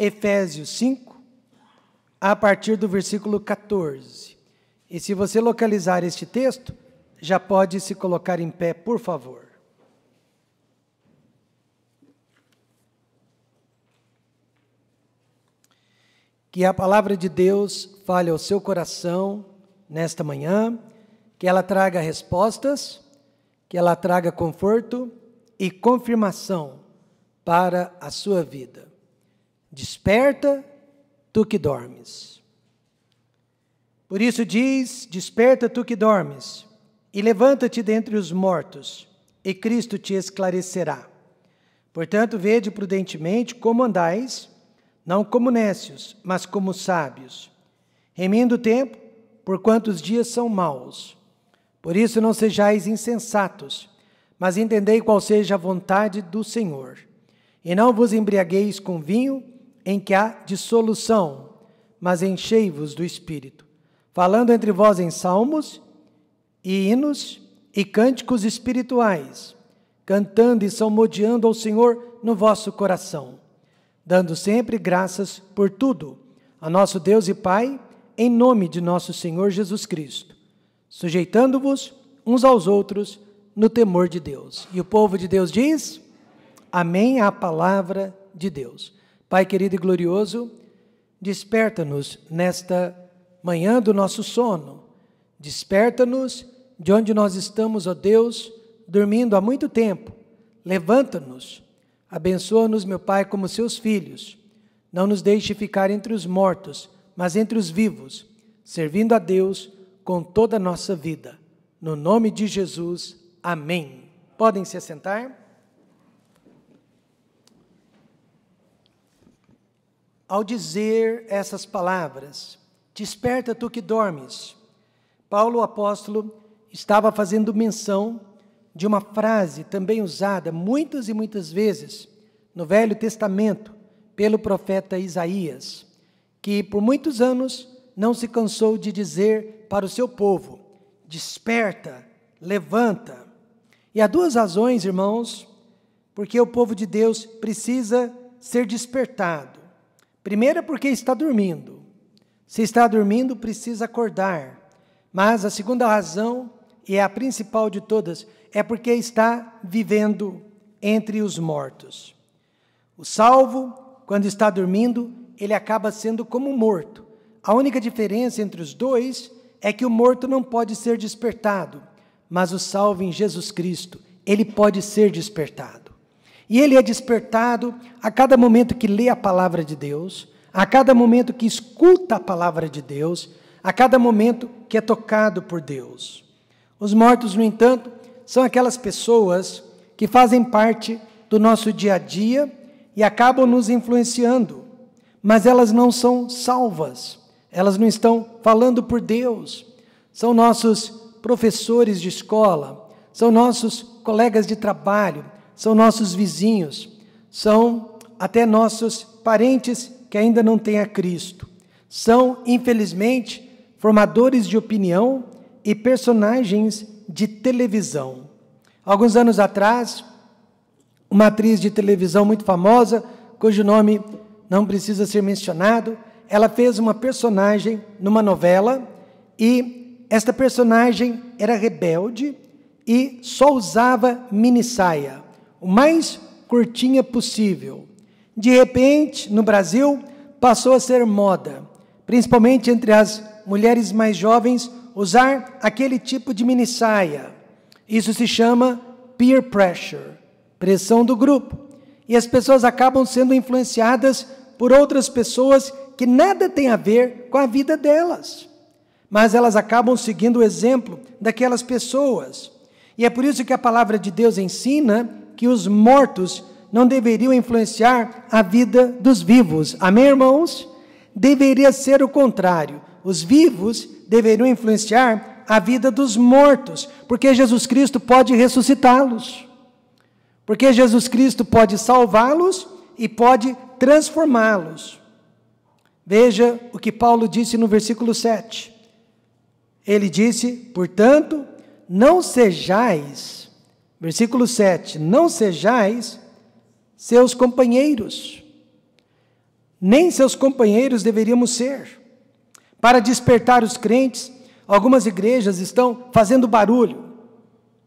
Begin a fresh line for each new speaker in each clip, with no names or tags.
Efésios 5, a partir do versículo 14. E se você localizar este texto, já pode se colocar em pé, por favor. Que a palavra de Deus fale ao seu coração nesta manhã, que ela traga respostas, que ela traga conforto e confirmação para a sua vida. Desperta, tu que dormes. Por isso diz, desperta tu que dormes, e levanta-te dentre os mortos, e Cristo te esclarecerá. Portanto, vede prudentemente como andais, não como nécios, mas como sábios, remindo o tempo, porquanto os dias são maus. Por isso não sejais insensatos, mas entendei qual seja a vontade do Senhor. E não vos embriagueis com vinho, em que há dissolução, mas enchei-vos do Espírito, falando entre vós em salmos, e hinos, e cânticos espirituais, cantando e salmodiando ao Senhor no vosso coração, dando sempre graças por tudo a nosso Deus e Pai, em nome de nosso Senhor Jesus Cristo, sujeitando-vos uns aos outros no temor de Deus. E o povo de Deus diz, amém à palavra de Deus. Pai querido e glorioso, desperta-nos nesta manhã do nosso sono, desperta-nos de onde nós estamos, ó Deus, dormindo há muito tempo, levanta-nos, abençoa-nos, meu Pai, como seus filhos, não nos deixe ficar entre os mortos, mas entre os vivos, servindo a Deus com toda a nossa vida. No nome de Jesus, amém. Podem se assentar? Ao dizer essas palavras, desperta tu que dormes, Paulo, o apóstolo, estava fazendo menção de uma frase também usada muitas e muitas vezes no Velho Testamento pelo profeta Isaías, que por muitos anos não se cansou de dizer para o seu povo, desperta, levanta. E há duas razões, irmãos, porque o povo de Deus precisa ser despertado. Primeiro, porque está dormindo. Se está dormindo, precisa acordar. Mas a segunda razão, e é a principal de todas, é porque está vivendo entre os mortos. O salvo, quando está dormindo, ele acaba sendo como um morto. A única diferença entre os dois é que o morto não pode ser despertado, mas o salvo em Jesus Cristo, ele pode ser despertado. E ele é despertado a cada momento que lê a palavra de Deus, a cada momento que escuta a palavra de Deus, a cada momento que é tocado por Deus. Os mortos, no entanto, são aquelas pessoas que fazem parte do nosso dia a dia e acabam nos influenciando, mas elas não são salvas, elas não estão falando por Deus, são nossos professores de escola, são nossos colegas de trabalho, são nossos vizinhos, são até nossos parentes que ainda não têm a Cristo. São, infelizmente, formadores de opinião e personagens de televisão. Alguns anos atrás, uma atriz de televisão muito famosa, cujo nome não precisa ser mencionado, ela fez uma personagem numa novela e esta personagem era rebelde e só usava minissaia, o mais curtinha possível. De repente, no Brasil, passou a ser moda, principalmente entre as mulheres mais jovens, usar aquele tipo de minissaia. Isso se chama peer pressure, pressão do grupo. E as pessoas acabam sendo influenciadas por outras pessoas que nada tem a ver com a vida delas. Mas elas acabam seguindo o exemplo daquelas pessoas. E é por isso que a palavra de Deus ensina que os mortos não deveriam influenciar a vida dos vivos. Amém, irmãos? Deveria ser o contrário. Os vivos deveriam influenciar a vida dos mortos, porque Jesus Cristo pode ressuscitá-los. Porque Jesus Cristo pode salvá-los e pode transformá-los. Veja o que Paulo disse no versículo 7. Ele disse, portanto, não sejais, versículo 7, não sejais seus companheiros. nem seus companheiros deveríamos ser. Para despertar os crentes, algumas igrejas estão fazendo barulho,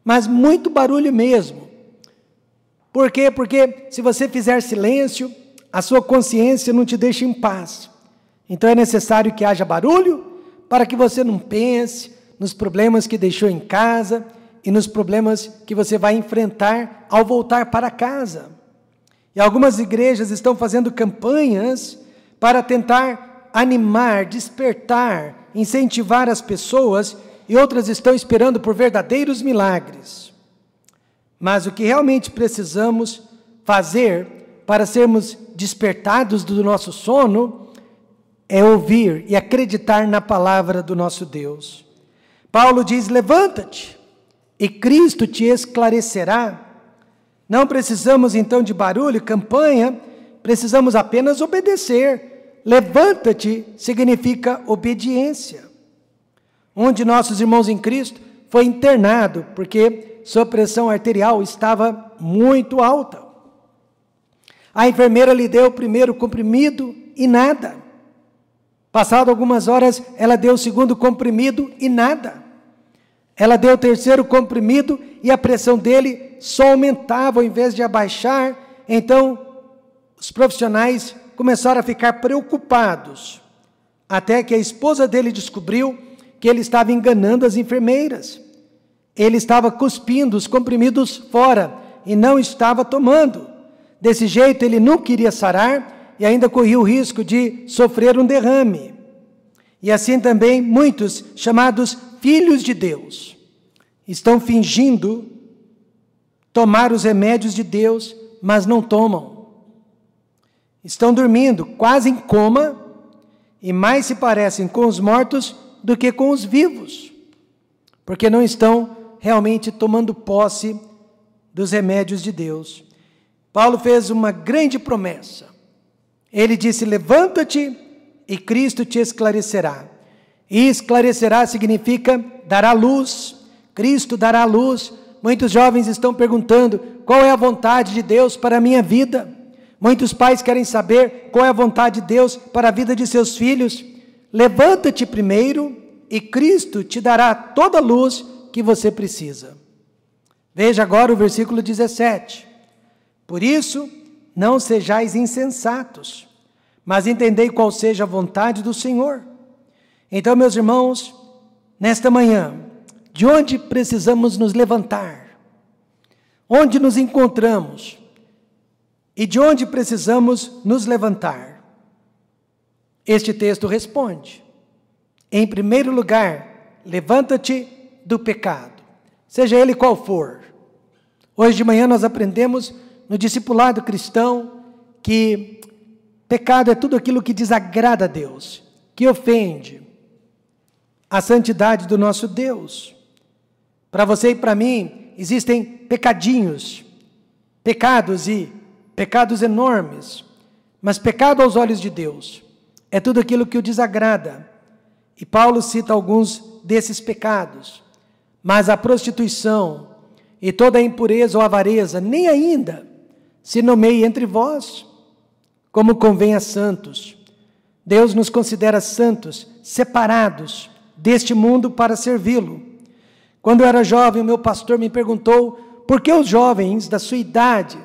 mas muito barulho mesmo. Por quê? Porque se você fizer silêncio, a sua consciência não te deixa em paz. Então é necessário que haja barulho para que você não pense nos problemas que deixou em casa e nos problemas que você vai enfrentar ao voltar para casa. E algumas igrejas estão fazendo campanhas para tentar animar, despertar, incentivar as pessoas, e outras estão esperando por verdadeiros milagres. Mas o que realmente precisamos fazer para sermos despertados do nosso sono é ouvir e acreditar na palavra do nosso Deus. Paulo diz: levanta-te, e Cristo te esclarecerá. Não precisamos então de barulho, campanha, precisamos apenas obedecer. Levanta-te significa obediência. Um de nossos irmãos em Cristo foi internado porque sua pressão arterial estava muito alta. A enfermeira lhe deu o primeiro comprimido e nada. Passado algumas horas, ela deu o segundo comprimido e nada. Ela deu o terceiro comprimido e a pressão dele só aumentava ao invés de abaixar. Então, os profissionais começaram a ficar preocupados, até que a esposa dele descobriu que ele estava enganando as enfermeiras. Ele estava cuspindo os comprimidos fora e não estava tomando. Desse jeito, ele não queria sarar e ainda corria o risco de sofrer um derrame. E assim também muitos chamados filhos de Deus estão fingindo tomar os remédios de Deus, mas não tomam. Estão dormindo, quase em coma, e mais se parecem com os mortos do que com os vivos, porque não estão realmente tomando posse dos remédios de Deus. Paulo fez uma grande promessa. Ele disse: levanta-te e Cristo te esclarecerá. E esclarecerá significa dará luz. Cristo dará luz. Muitos jovens estão perguntando: qual é a vontade de Deus para a minha vida? Muitos pais querem saber qual é a vontade de Deus para a vida de seus filhos. Levanta-te primeiro e Cristo te dará toda a luz que você precisa. Veja agora o versículo 17. Por isso, não sejais insensatos, mas entendei qual seja a vontade do Senhor. Então, meus irmãos, nesta manhã, de onde precisamos nos levantar? Onde nos encontramos? E de onde precisamos nos levantar? Este texto responde: em primeiro lugar, levanta-te do pecado, seja ele qual for. Hoje de manhã nós aprendemos no discipulado cristão que pecado é tudo aquilo que desagrada a Deus, que ofende a santidade do nosso Deus. Para você e para mim, existem pecadinhos, pecados e pecados enormes, mas pecado aos olhos de Deus é tudo aquilo que o desagrada. E Paulo cita alguns desses pecados. Mas a prostituição e toda a impureza ou avareza nem ainda se nomeia entre vós, como convém a santos. Deus nos considera santos, separados deste mundo para servi-lo. Quando eu era jovem, o meu pastor me perguntou por que os jovens da sua idade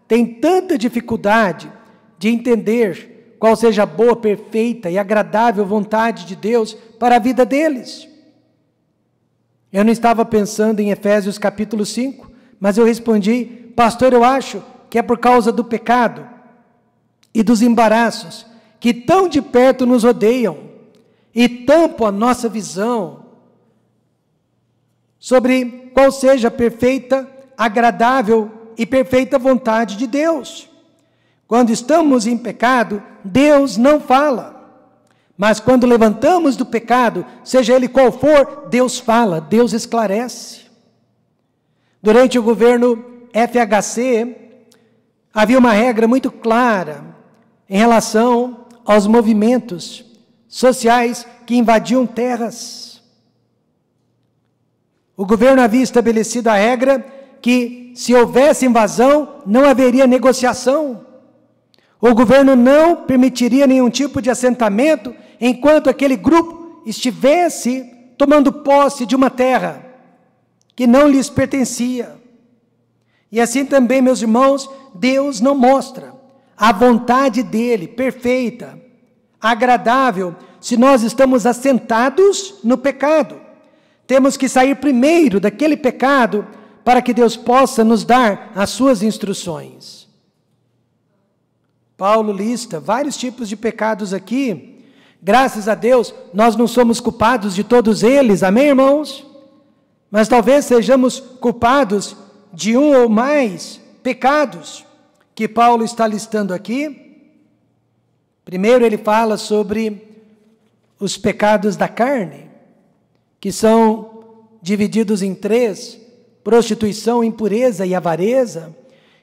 têm tanta dificuldade de entender qual seja a boa, perfeita e agradável vontade de Deus para a vida deles. Eu não estava pensando em Efésios capítulo 5, mas eu respondi: pastor, eu acho que é por causa do pecado e dos embaraços que tão de perto nos rodeiam e tampam a nossa visão sobre qual seja a perfeita, agradável e perfeita vontade de Deus. Quando estamos em pecado, Deus não fala. Mas quando levantamos do pecado, seja ele qual for, Deus fala, Deus esclarece. Durante o governo FHC, havia uma regra muito clara em relação aos movimentos sociais que invadiam terras. O governo havia estabelecido a regra que, se houvesse invasão, não haveria negociação. O governo não permitiria nenhum tipo de assentamento enquanto aquele grupo estivesse tomando posse de uma terra que não lhes pertencia. E assim também, meus irmãos, Deus não mostra a vontade dele, perfeita, agradável, se nós estamos assentados no pecado. Temos que sair primeiro daquele pecado para que Deus possa nos dar as suas instruções. Paulo lista vários tipos de pecados aqui. Graças a Deus, nós não somos culpados de todos eles, amém, irmãos? Mas talvez sejamos culpados de um ou mais pecados que Paulo está listando aqui. Primeiro ele fala sobre os pecados da carne, que são divididos em 3, prostituição, impureza e avareza.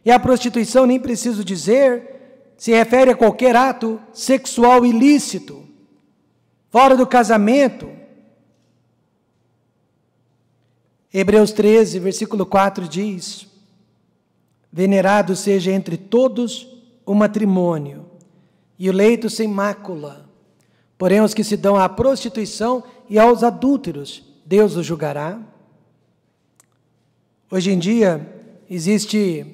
E a prostituição, nem preciso dizer, se refere a qualquer ato sexual ilícito, fora do casamento. Hebreus 13, versículo 4 diz: venerado seja entre todos o matrimônio, e o leito sem mácula. Porém, os que se dão à prostituição e aos adúlteros, Deus os julgará. Hoje em dia, existe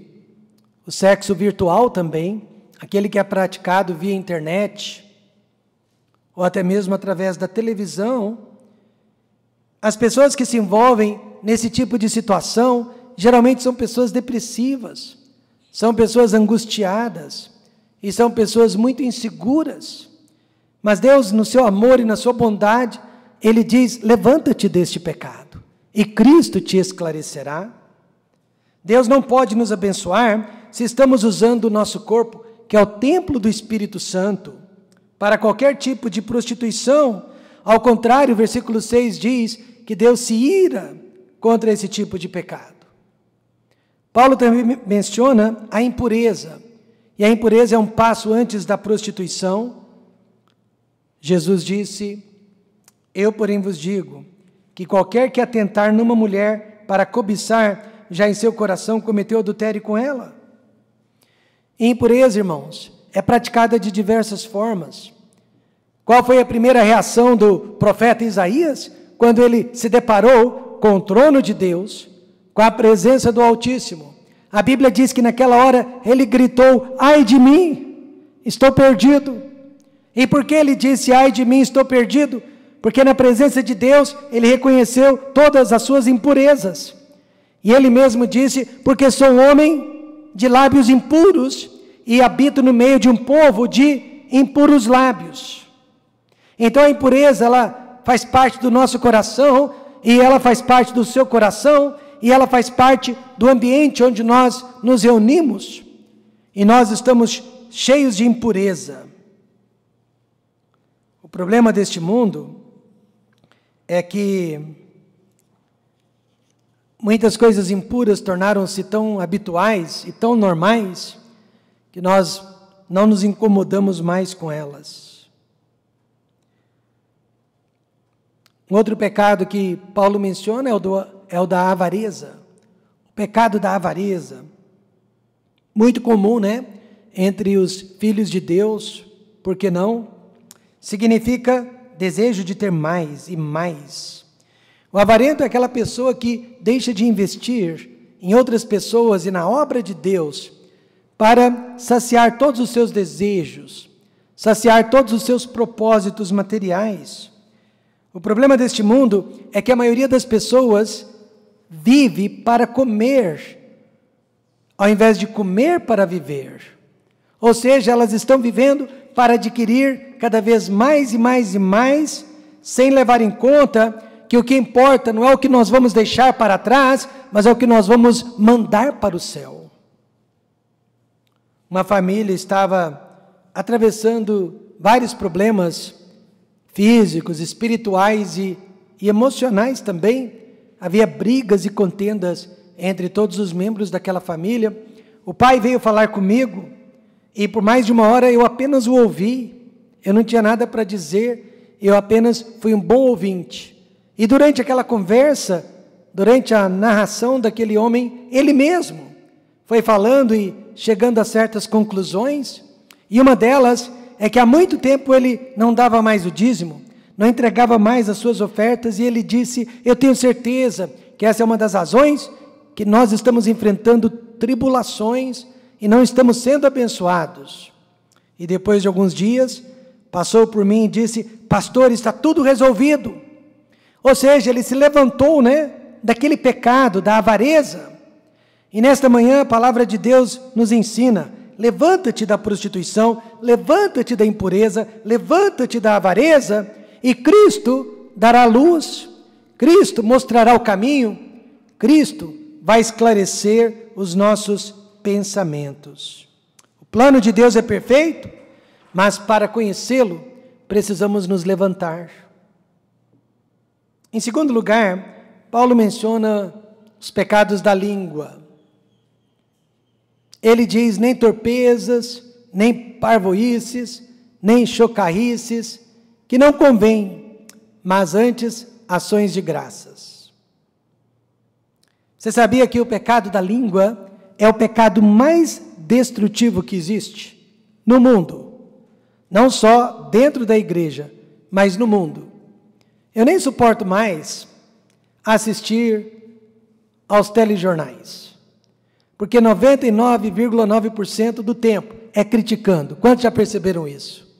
o sexo virtual também, aquele que é praticado via internet, ou até mesmo através da televisão. As pessoas que se envolvem nesse tipo de situação, geralmente são pessoas depressivas, são pessoas angustiadas, e são pessoas muito inseguras. Mas Deus, no seu amor e na sua bondade, Ele diz: levanta-te deste pecado, e Cristo te esclarecerá. Deus não pode nos abençoar se estamos usando o nosso corpo, que é o templo do Espírito Santo, para qualquer tipo de prostituição. Ao contrário, o versículo 6 diz que Deus se ira contra esse tipo de pecado. Paulo também menciona a impureza, e a impureza é um passo antes da prostituição. Jesus disse: eu, porém, vos digo, que qualquer que atentar numa mulher para cobiçar, já em seu coração cometeu adultério com ela. E impureza, irmãos, é praticada de diversas formas. Qual foi a primeira reação do profeta Isaías, quando ele se deparou com o trono de Deus, com a presença do Altíssimo? A Bíblia diz que naquela hora ele gritou: ai de mim, estou perdido. E por que ele disse: ai de mim, estou perdido? Porque na presença de Deus ele reconheceu todas as suas impurezas. E ele mesmo disse: porque sou um homem de lábios impuros e habito no meio de um povo de impuros lábios. Então a impureza, ela faz parte do nosso coração, e ela faz parte do seu coração, e ela faz parte do ambiente onde nós nos reunimos, e nós estamos cheios de impureza. O problema deste mundo é que muitas coisas impuras tornaram-se tão habituais e tão normais que nós não nos incomodamos mais com elas. Um outro pecado que Paulo menciona é o da avareza. O pecado da avareza, muito comum, né? Entre os filhos de Deus, por que não? Significa desejo de ter mais e mais. O avarento é aquela pessoa que deixa de investir em outras pessoas e na obra de Deus para saciar todos os seus desejos, saciar todos os seus propósitos materiais. O problema deste mundo é que a maioria das pessoas vive para comer, ao invés de comer para viver. Ou seja, elas estão vivendo para adquirir cada vez mais e mais e mais, sem levar em conta que o que importa não é o que nós vamos deixar para trás, mas é o que nós vamos mandar para o céu. Uma família estava atravessando vários problemas físicos, espirituais e emocionais também. Havia brigas e contendas entre todos os membros daquela família. O pai veio falar comigo e por mais de uma hora eu apenas o ouvi. Eu não tinha nada para dizer, eu apenas fui um bom ouvinte. E durante aquela conversa, durante a narração daquele homem, ele mesmo foi falando e chegando a certas conclusões. E uma delas é que há muito tempo ele não dava mais o dízimo, não entregava mais as suas ofertas, e ele disse: eu tenho certeza que essa é uma das razões que nós estamos enfrentando tribulações e não estamos sendo abençoados. E depois de alguns dias, passou por mim e disse: pastor, está tudo resolvido. Ou seja, ele se levantou, daquele pecado, da avareza. E nesta manhã a palavra de Deus nos ensina: levanta-te da prostituição, levanta-te da impureza, levanta-te da avareza, e Cristo dará luz, Cristo mostrará o caminho, Cristo vai esclarecer os nossos pensamentos. O plano de Deus é perfeito, mas para conhecê-lo, precisamos nos levantar. Em segundo lugar, Paulo menciona os pecados da língua. Ele diz: nem torpezas, nem parvoíces, nem chocarrices, que não convém, mas antes ações de graças. Você sabia que o pecado da língua é o pecado mais destrutivo que existe no mundo? Não só dentro da igreja, mas no mundo. Eu nem suporto mais assistir aos telejornais, porque 99,9% do tempo é criticando. Quantos já perceberam isso?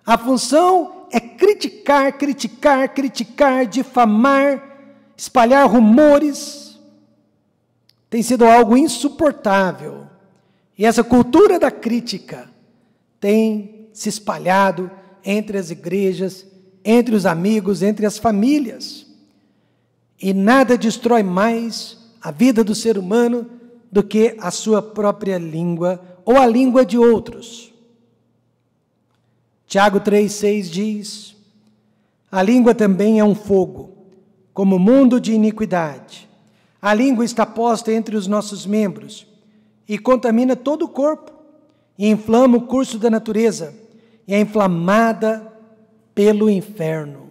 A função é criticar, criticar, criticar, difamar, espalhar rumores. Tem sido algo insuportável. E essa cultura da crítica tem se espalhado entre as igrejas, entre os amigos, entre as famílias. E nada destrói mais a vida do ser humano do que a sua própria língua ou a língua de outros. Tiago 3,6 diz: a língua também é um fogo, como mundo de iniquidade. A língua está posta entre os nossos membros e contamina todo o corpo, e inflama o curso da natureza, e é inflamada pelo inferno.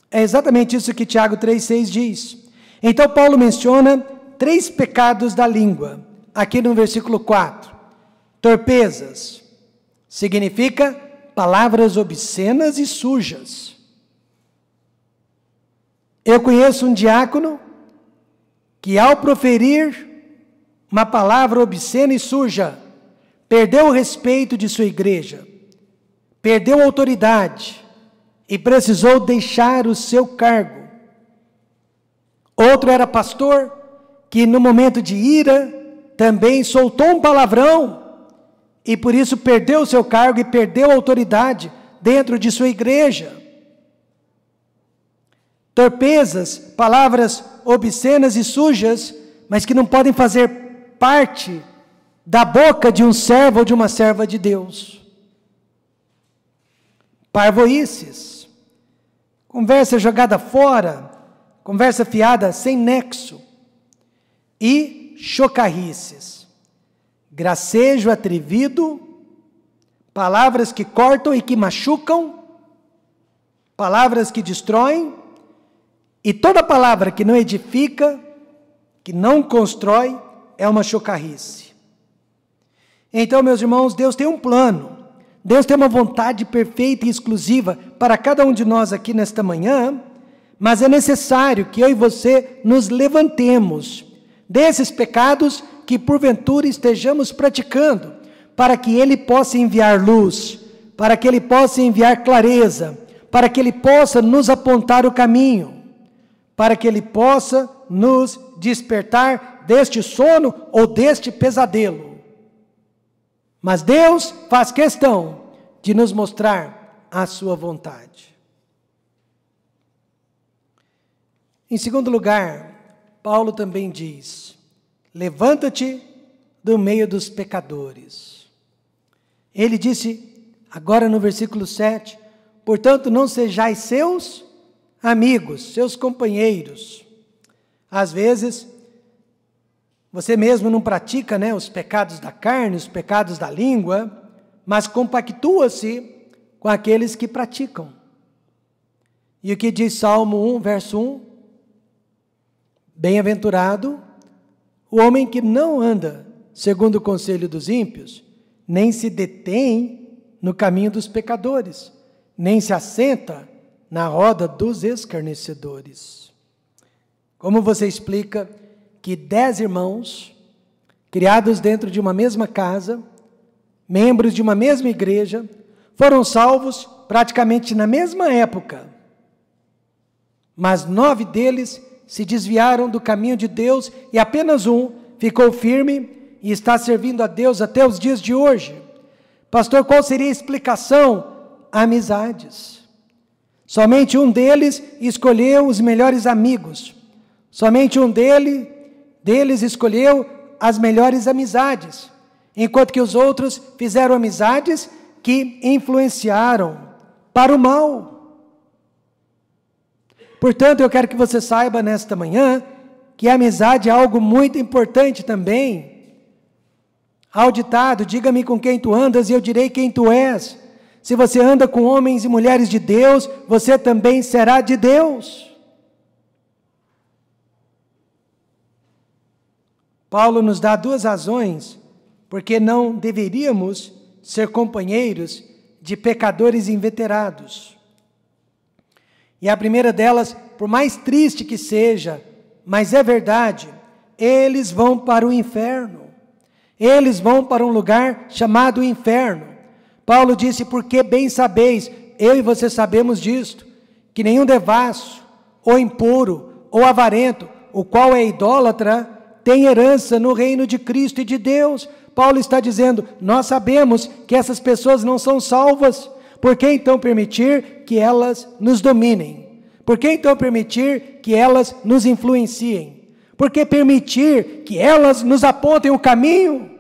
É exatamente isso que Tiago 3,6 diz. Então Paulo menciona 3 pecados da língua, aqui no versículo 4. Torpezas significa palavras obscenas e sujas. Eu conheço um diácono que, ao proferir uma palavra obscena e suja, perdeu o respeito de sua igreja, perdeu a autoridade e precisou deixar o seu cargo. Outro era pastor que, no momento de ira, também soltou um palavrão e por isso perdeu o seu cargo e perdeu a autoridade dentro de sua igreja. Torpezas, palavras obscenas e sujas, mas que não podem fazer parte da boca de um servo ou de uma serva de Deus. Parvoíces, conversa jogada fora, conversa fiada sem nexo. E chocarrices, gracejo atrevido, palavras que cortam e que machucam, palavras que destroem, e toda palavra que não edifica, que não constrói, é uma chocarrice. Então, meus irmãos, Deus tem um plano, Deus tem uma vontade perfeita e exclusiva para cada um de nós aqui nesta manhã, mas é necessário que eu e você nos levantemos desses pecados que porventura estejamos praticando, para que Ele possa enviar luz, para que Ele possa enviar clareza, para que Ele possa nos apontar o caminho, para que Ele possa nos despertar deste sono ou deste pesadelo. Mas Deus faz questão de nos mostrar a sua vontade. Em segundo lugar, Paulo também diz: levanta-te do meio dos pecadores. Ele disse, agora no versículo 7, portanto não sejais seus amigos, seus companheiros. Às vezes, você mesmo não pratica, os pecados da carne, os pecados da língua, mas compactua-se com aqueles que praticam. E o que diz Salmo 1, verso 1? Bem-aventurado o homem que não anda segundo o conselho dos ímpios, nem se detém no caminho dos pecadores, nem se assenta na roda dos escarnecedores. Como você explica que 10 irmãos, criados dentro de uma mesma casa, membros de uma mesma igreja, foram salvos praticamente na mesma época, mas 9 deles se desviaram do caminho de Deus e apenas um ficou firme e está servindo a Deus até os dias de hoje? Pastor, qual seria a explicação? Amizades. Somente um deles escolheu os melhores amigos. Somente um deles escolheu as melhores amizades, enquanto que os outros fizeram amizades que influenciaram para o mal. Portanto, eu quero que você saiba nesta manhã que a amizade é algo muito importante também. Há o ditado: diga-me com quem tu andas e eu direi quem tu és. Se você anda com homens e mulheres de Deus, você também será de Deus. Paulo nos dá 2 razões porque não deveríamos ser companheiros de pecadores inveterados. E a primeira delas, por mais triste que seja, mas é verdade, eles vão para o inferno. Eles vão para um lugar chamado inferno. Paulo disse: porque bem sabeis, eu e você sabemos disto, que nenhum devasso, ou impuro, ou avarento, o qual é idólatra, tem herança no reino de Cristo e de Deus. Paulo está dizendo: nós sabemos que essas pessoas não são salvas. Por que então permitir que elas nos dominem? Por que então permitir que elas nos influenciem? Por que permitir que elas nos apontem o caminho?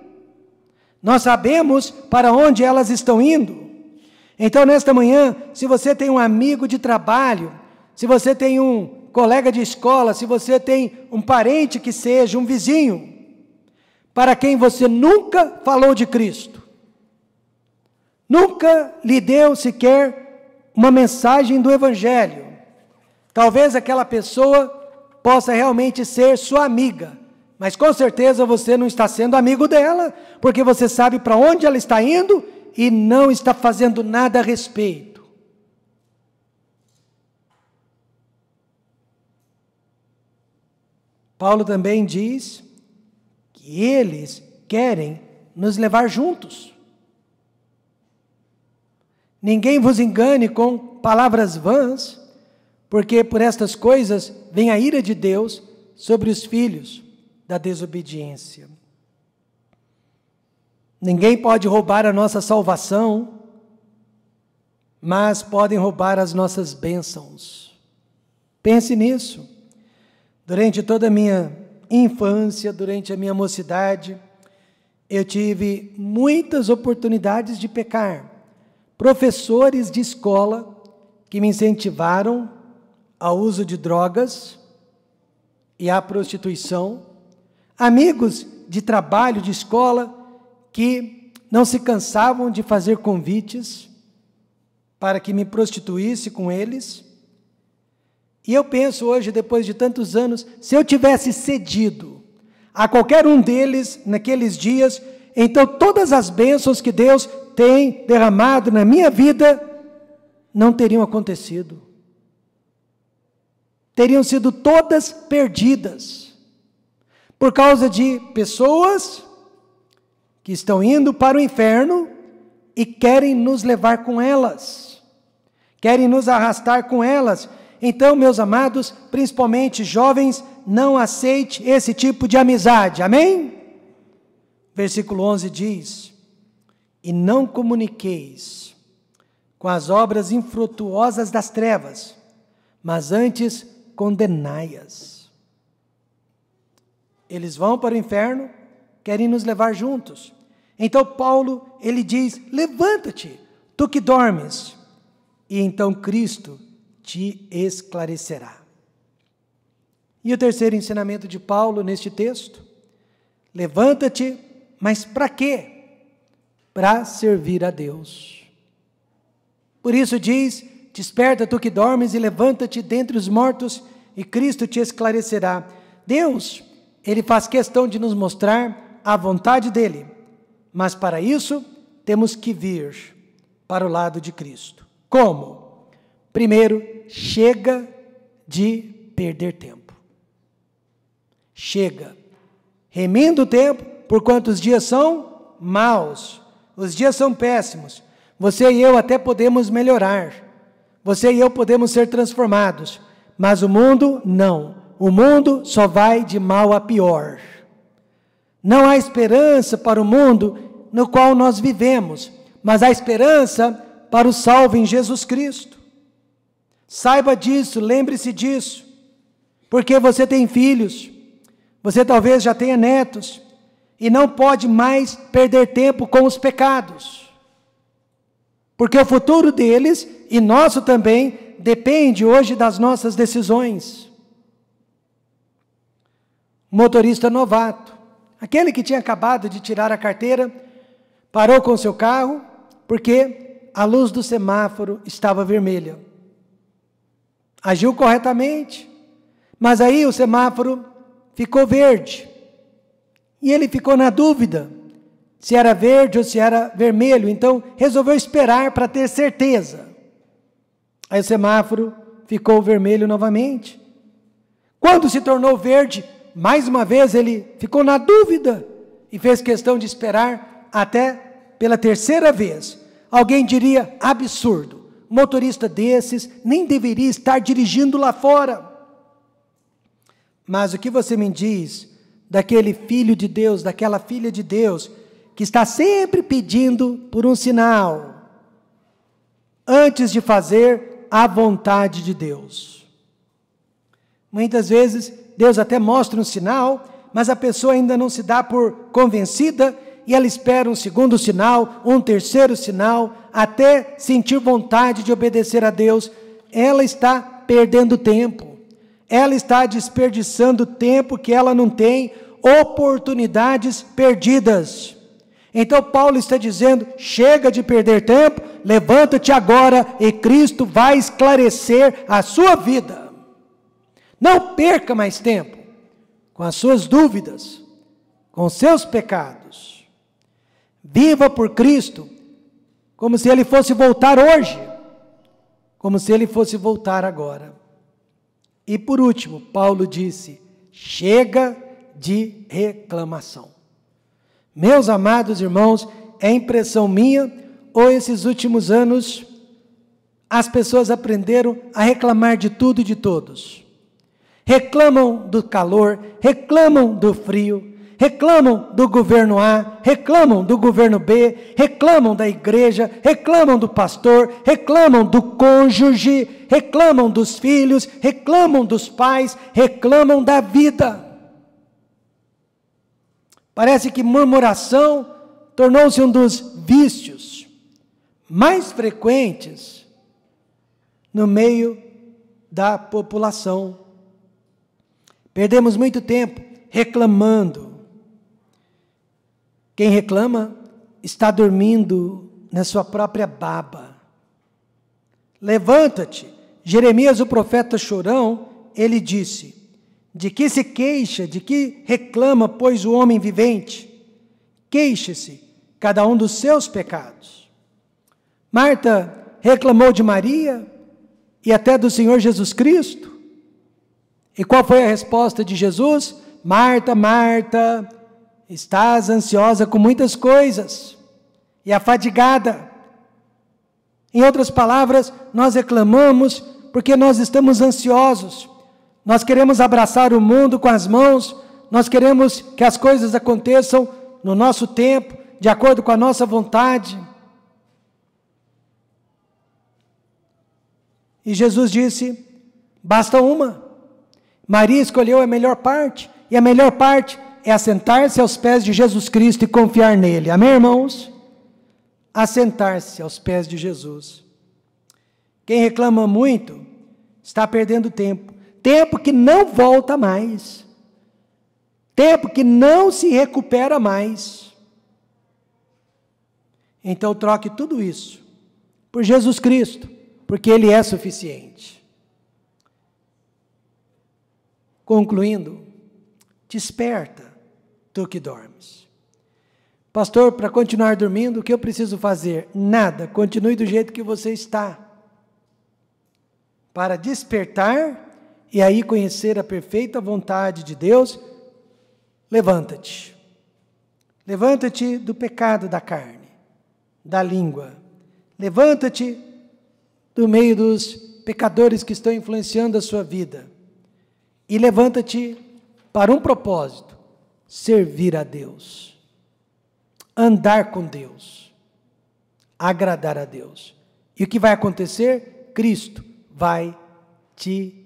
Nós sabemos para onde elas estão indo. Então, nesta manhã, se você tem um amigo de trabalho, se você tem um colega de escola, se você tem um parente que seja, um vizinho, para quem você nunca falou de Cristo, nunca lhe deu sequer uma mensagem do Evangelho, talvez aquela pessoa possa realmente ser sua amiga, mas com certeza você não está sendo amigo dela, porque você sabe para onde ela está indo e não está fazendo nada a respeito. Paulo também diz que eles querem nos levar juntos. Ninguém vos engane com palavras vãs, porque por estas coisas vem a ira de Deus sobre os filhos da desobediência. Ninguém pode roubar a nossa salvação, mas podem roubar as nossas bênçãos. Pense nisso. Durante toda a minha infância, durante a minha mocidade, eu tive muitas oportunidades de pecar. Professores de escola que me incentivaram ao uso de drogas e à prostituição. Amigos de trabalho, de escola, que não se cansavam de fazer convites para que me prostituísse com eles. E eu penso hoje, depois de tantos anos, se eu tivesse cedido a qualquer um deles naqueles dias, então todas as bênçãos que Deus tem derramado na minha vida não teriam acontecido. Teriam sido todas perdidas por causa de pessoas que estão indo para o inferno e querem nos levar com elas, querem nos arrastar com elas. Então, meus amados, principalmente jovens, não aceite esse tipo de amizade, amém? Versículo 11 diz: e não comuniqueis com as obras infrutuosas das trevas, mas antes condenai-as. Eles vão para o inferno, querem nos levar juntos. Então Paulo, ele diz: levanta-te, tu que dormes, e então Cristo te esclarecerá. E o terceiro ensinamento de Paulo neste texto: levanta-te, mas para quê? Para servir a Deus. Por isso diz: desperta tu que dormes e levanta-te dentre os mortos e Cristo te esclarecerá. Deus, Ele faz questão de nos mostrar a vontade dEle, mas para isso temos que vir para o lado de Cristo. Como? Primeiro, chega de perder tempo. Chega. Remindo o tempo, porquanto os dias são maus. Os dias são péssimos. Você e eu até podemos melhorar. Você e eu podemos ser transformados. Mas o mundo, não. O mundo só vai de mal a pior. Não há esperança para o mundo no qual nós vivemos, mas há esperança para o salvo em Jesus Cristo. Saiba disso, lembre-se disso, porque você tem filhos, você talvez já tenha netos, e não pode mais perder tempo com os pecados, porque o futuro deles, e nosso também, depende hoje das nossas decisões. Motorista novato, aquele que tinha acabado de tirar a carteira, parou com seu carro, porque a luz do semáforo estava vermelha. Agiu corretamente, mas aí o semáforo ficou verde. E ele ficou na dúvida se era verde ou se era vermelho, então resolveu esperar para ter certeza. Aí o semáforo ficou vermelho novamente. Quando se tornou verde, mais uma vez ele ficou na dúvida e fez questão de esperar até pela terceira vez. Alguém diria absurdo. Motorista desses nem deveria estar dirigindo lá fora. Mas o que você me diz daquele filho de Deus, daquela filha de Deus, que está sempre pedindo por um sinal, antes de fazer a vontade de Deus? Muitas vezes, Deus até mostra um sinal, mas a pessoa ainda não se dá por convencida, e ela espera um segundo sinal, um terceiro sinal, até sentir vontade de obedecer a Deus. Ela está perdendo tempo. Ela está desperdiçando tempo que ela não tem, oportunidades perdidas. Então Paulo está dizendo, chega de perder tempo, levanta-te agora e Cristo vai esclarecer a sua vida. Não perca mais tempo com as suas dúvidas, com os seus pecados. Viva por Cristo, como se Ele fosse voltar hoje, como se Ele fosse voltar agora. E por último, Paulo disse, chega de reclamação. Meus amados irmãos, é impressão minha, ou esses últimos anos, as pessoas aprenderam a reclamar de tudo e de todos. Reclamam do calor, reclamam do frio, reclamam do governo A, reclamam do governo B, reclamam da igreja, reclamam do pastor, reclamam do cônjuge, reclamam dos filhos, reclamam dos pais, reclamam da vida. Parece que murmuração tornou-se um dos vícios mais frequentes no meio da população. Perdemos muito tempo reclamando. Quem reclama está dormindo na sua própria baba. Levanta-te. Jeremias, o profeta chorão, ele disse, de que se queixa, de que reclama, pois, o homem vivente? Queixe-se, cada um dos seus pecados. Marta reclamou de Maria e até do Senhor Jesus Cristo. E qual foi a resposta de Jesus? Marta, Marta, estás ansiosa com muitas coisas e afadigada. Em outras palavras, nós reclamamos porque nós estamos ansiosos. Nós queremos abraçar o mundo com as mãos, nós queremos que as coisas aconteçam no nosso tempo, de acordo com a nossa vontade. E Jesus disse, basta uma. Maria escolheu a melhor parte, e a melhor parte é assentar-se aos pés de Jesus Cristo e confiar nele. Amém, irmãos? Assentar-se aos pés de Jesus. Quem reclama muito, está perdendo tempo. Tempo que não volta mais. Tempo que não se recupera mais. Então troque tudo isso por Jesus Cristo, porque Ele é suficiente. Concluindo, desperta, tu que dormes. Pastor, para continuar dormindo, o que eu preciso fazer? Nada, continue do jeito que você está. Para despertar e aí conhecer a perfeita vontade de Deus, levanta-te. Levanta-te do pecado da carne, da língua. Levanta-te do meio dos pecadores que estão influenciando a sua vida. E levanta-te para um propósito: servir a Deus, andar com Deus, agradar a Deus. E o que vai acontecer? Cristo vai te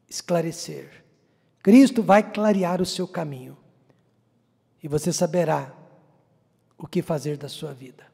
esclarecer. Cristo vai clarear o seu caminho. E você saberá o que fazer da sua vida.